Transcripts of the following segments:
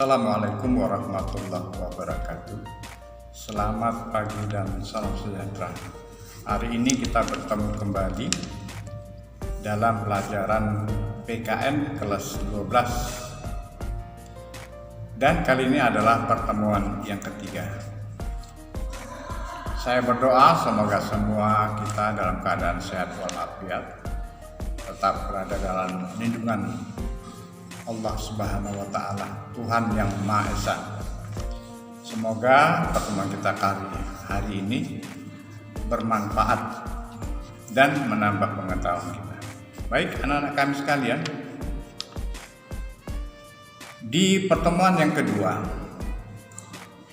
Assalamualaikum warahmatullahi wabarakatuh. Selamat pagi dan salam sejahtera. Hari ini kita bertemu kembali dalam pelajaran PKN kelas 12. Dan kali ini adalah pertemuan yang ketiga. Saya berdoa semoga semua kita dalam keadaan sehat walafiat, tetap berada dalam lindungan Allah Subhanahu wa Ta'ala, Tuhan yang Maha Esa. Semoga pertemuan kita hari ini bermanfaat dan menambah pengetahuan kita. Baik anak-anak kami sekalian, di pertemuan yang kedua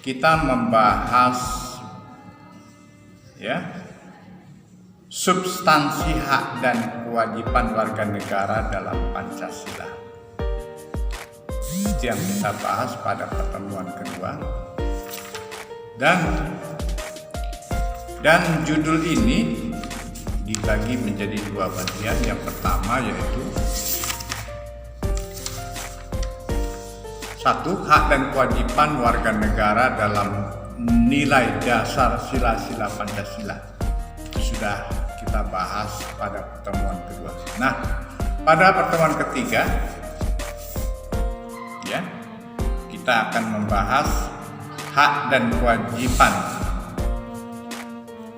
kita membahas substansi hak dan kewajiban warga negara dalam Pancasila. Itu yang kita bahas pada pertemuan kedua, dan judul ini dibagi menjadi dua bagian. Yang pertama yaitu satu, hak dan kewajiban warga negara dalam nilai dasar sila-sila Pancasila. Itu sudah kita bahas pada pertemuan kedua. Nah, pada pertemuan ketiga kita akan membahas hak dan kewajiban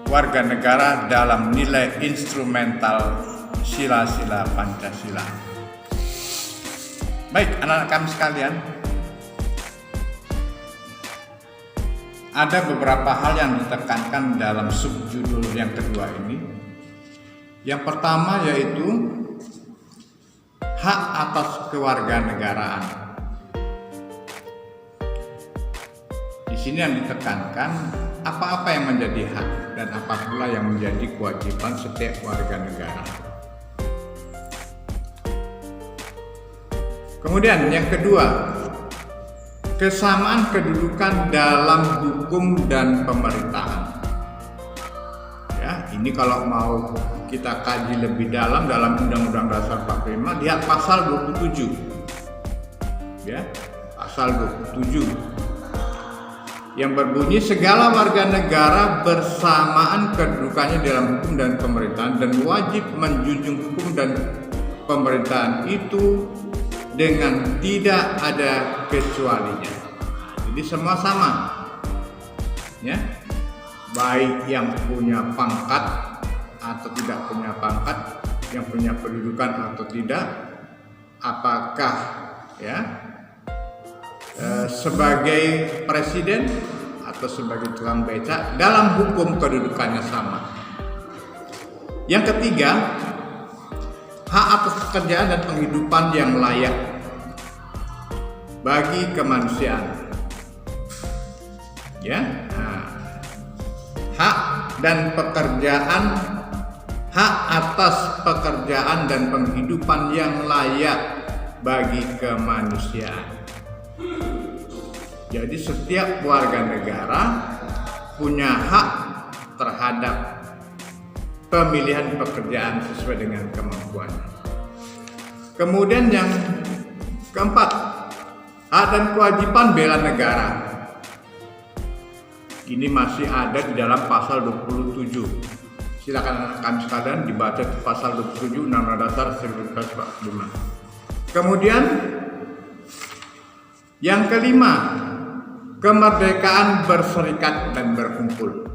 warga negara dalam nilai instrumental sila-sila Pancasila. Baik anak-anak kami sekalian, ada beberapa hal yang ditekankan dalam subjudul yang kedua ini. Yang pertama yaitu hak atas kewarganegaraan. Di sini yang ditekankan apa-apa yang menjadi hak dan apa pula yang menjadi kewajiban setiap warga negara. Kemudian yang kedua, kesamaan kedudukan dalam hukum dan pemerintahan. Ya, ini kalau mau kita kaji lebih dalam Undang-Undang Dasar 45, lihat pasal 27. Ya, pasal 27. Yang berbunyi segala warga negara bersamaan kedudukannya dalam hukum dan pemerintahan dan wajib menjunjung hukum dan pemerintahan itu dengan tidak ada kecualinya. Jadi semua sama, ya, baik yang punya pangkat atau tidak punya pangkat, yang punya kedudukan atau tidak, apakah sebagai presiden atau sebagai tukang becak, dalam hukum kedudukannya sama. Yang ketiga, hak atas pekerjaan dan penghidupan yang layak bagi kemanusiaan. Hak atas pekerjaan dan penghidupan yang layak bagi kemanusiaan. Jadi setiap warga negara punya hak terhadap pemilihan pekerjaan sesuai dengan kemampuannya. Kemudian yang keempat, hak dan kewajiban bela negara. Ini masih ada di dalam pasal 27. Silakan kami sekalian dibaca pasal 27 Undang-Undang Dasar 1945. Kemudian yang kelima, kemerdekaan berserikat dan berkumpul.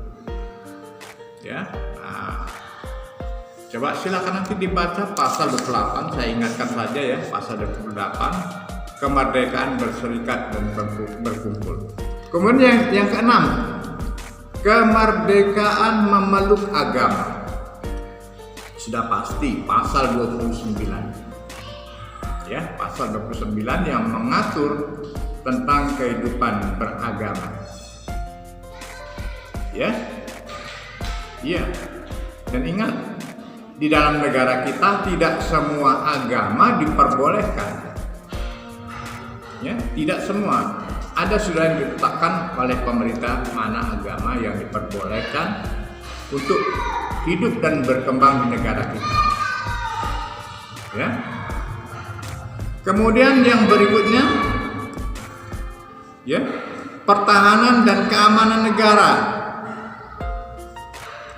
Coba silakan nanti dibaca pasal 28. Saya ingatkan saja ya, pasal 28, kemerdekaan berserikat dan berkumpul. Kemudian yang keenam, kemerdekaan memeluk agama. Sudah pasti pasal 29. Pasal 29 yang mengatur tentang kehidupan beragama. Dan ingat, di dalam negara kita tidak semua agama diperbolehkan. Tidak semua. Ada sudah yang ditetapkan oleh pemerintah mana agama yang diperbolehkan untuk hidup dan berkembang di negara kita. Kemudian yang berikutnya, ya, pertahanan dan keamanan negara.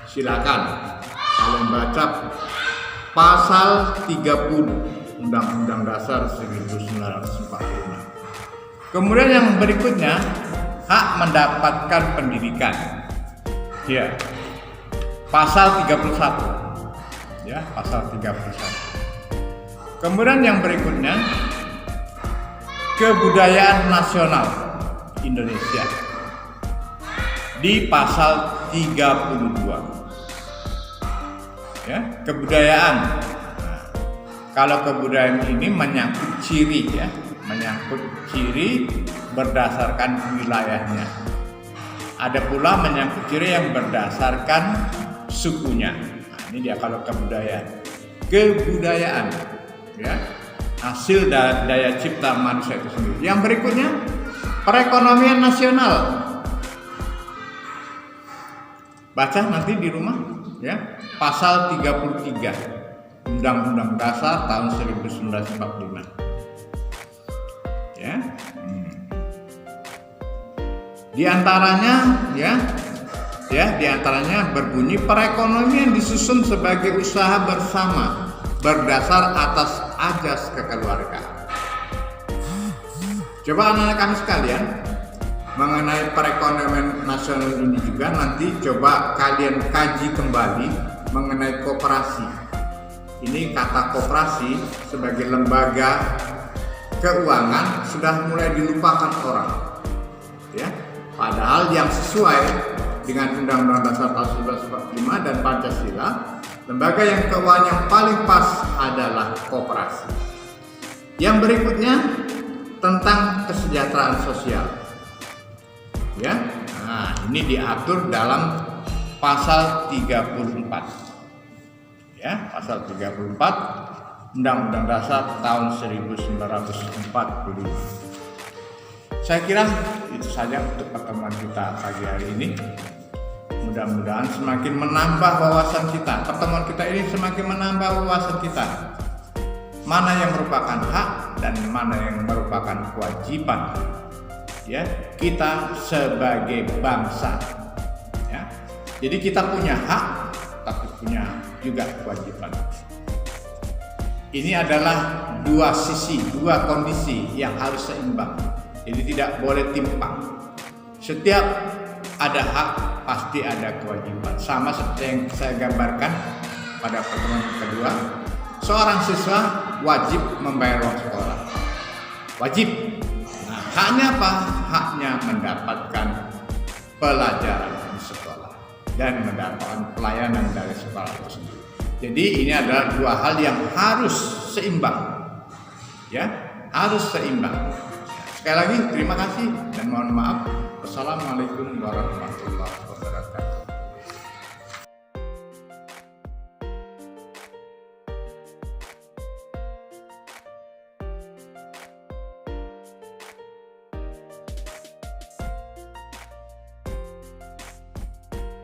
Silakan kalian baca pasal 30 Undang-Undang Dasar 1945. Kemudian yang berikutnya, hak mendapatkan pendidikan. Ya. Pasal 31. Ya, pasal 31. Kemudian yang berikutnya, kebudayaan nasional Indonesia di pasal 32. Ya, kebudayaan. Nah, kalau kebudayaan ini menyangkut ciri, ya, menyangkut ciri berdasarkan wilayahnya. Ada pula menyangkut ciri yang berdasarkan sukunya. Nah, ini dia kalau kebudayaan. Kebudayaan, ya, hasil daya cipta manusia itu sendiri. Yang berikutnya, perekonomian nasional. Baca nanti di rumah, ya, pasal 33 Undang-Undang Dasar tahun 1945. Ya. Di antaranya, di antaranya berbunyi perekonomian disusun sebagai usaha bersama berdasar atas ajas kekeluargaan. Coba anak-anak kami sekalian, mengenai perekonomian nasional ini juga nanti coba kalian kaji kembali mengenai koperasi. Ini kata koperasi sebagai lembaga keuangan sudah mulai dilupakan orang, ya. Padahal yang sesuai dengan Undang-Undang Dasar tahun 1945 dan Pancasila, lembaga yang keuangan yang paling pas adalah koperasi. Yang berikutnya tentang kesejahteraan sosial. Ya. Nah, ini diatur dalam pasal 34. Ya, pasal 34 Undang-Undang Dasar tahun 1945. Saya kira itu saja untuk pertemuan kita pagi hari ini. Mudah-mudahan semakin menambah wawasan kita. Pertemuan kita ini semakin menambah wawasan kita. Mana yang merupakan hak dan mana yang merupakan kewajiban, ya, kita sebagai bangsa. Ya. Jadi kita punya hak, tapi punya juga kewajiban. Ini adalah dua sisi, dua kondisi yang harus seimbang. Jadi tidak boleh timpang. Setiap ada hak, pasti ada kewajiban. Sama seperti yang saya gambarkan pada pertemuan kedua. Seorang siswa wajib membayar uang sekolah. Wajib. Nah, haknya apa? Haknya mendapatkan pelajaran di sekolah dan mendapatkan pelayanan dari sekolah itu sendiri. Jadi ini adalah dua hal yang harus seimbang. Ya, harus seimbang. Sekali lagi terima kasih dan mohon maaf. Wassalamualaikum warahmatullahi wabarakatuh.